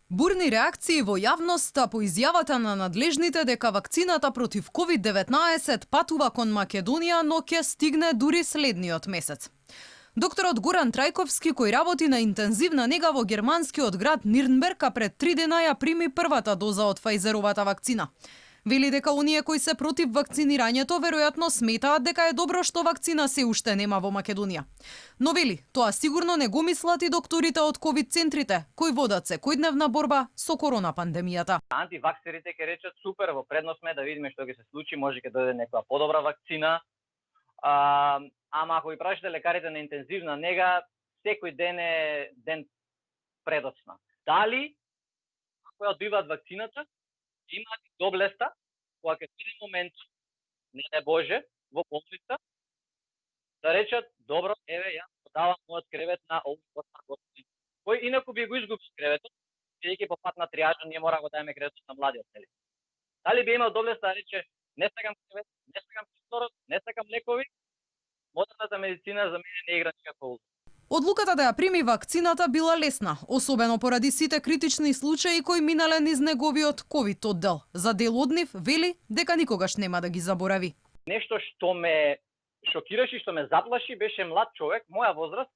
Бурни реакции во јавноста по изјавата на надлежните дека вакцината против COVID-19 патува кон Македонија, но ќе стигне дури следниот месец. Докторот Горан Трајковски, кој работи на интензивна нега во германскиот град Нирнберг, пред 3 дена ја прими првата доза од Фајзеровата вакцина. Вели дека оние кои се против вакцинирањето веројатно сметаат дека е добро што вакцина се уште нема во Македонија. Но вели, тоа сигурно не го мислат и докторите од ковид центрите, кои водат секојдневна борба со корона пандемијата. Антиваксерите ќе речат супер, во предност сме да видиме што ќе се случи, може ќе дојде некоја подобра вакцина. Ама ако ги прашате лекарите на интензивна нега, секој ден е ден предоцна. Дали кои одбиваат вакцината имаат и доблеста, кога ќе дојде момент, не дај Боже, во болница, да речат, добро, еве, ја подавам мојот кревет на овој господин, кој инаку би го изгубил креветот, бидејќи по пат на триажа ние мора да го дајме креветот на младиот, нели? Дали би имал доблеста да рече, не сакам кревет, не сакам кислород, не сакам лекови, модерната медицина за мене не игра никаква улога. Одлуката да ја прими вакцината била лесна, особено поради сите критични случаи кои минале низ неговиот ковид оддел. За дел од нив вели дека никогаш нема да ги заборави. Нешто што ме шокираше и што ме заплаши беше млад човек, моја возраст,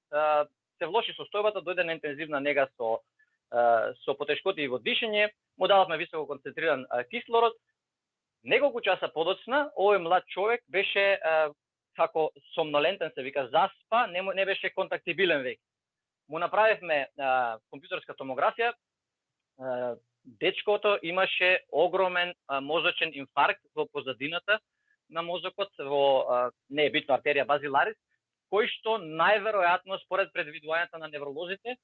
се влоши состојбата, дојде на интензивна нега со потешкоти во дишење, му дававме високо концентриран кислород. Неколку часа подоцна, овој млад човек беше како сомнолентен, се вика, заспа, не беше контактибилен веќе. Му направивме компјутерска томографија, дечкото имаше огромен мозочен инфаркт во позадината на мозокот, во не е битно артерија базиларис, кој што најверојатно според предвидувањата на невролозите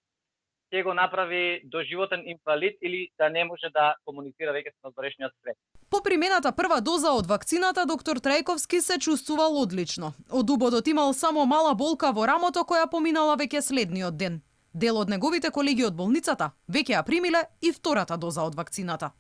ќе го направи доживотен инвалид или да не може да комуницира веќе со надворешниот свет. По примената прва доза од вакцината, доктор Трајковски се чувствувал одлично. Од убодот имал само мала болка во рамото која поминала веќе следниот ден. Дел од неговите колеги од болницата веќе ја примиле и втората доза од вакцината.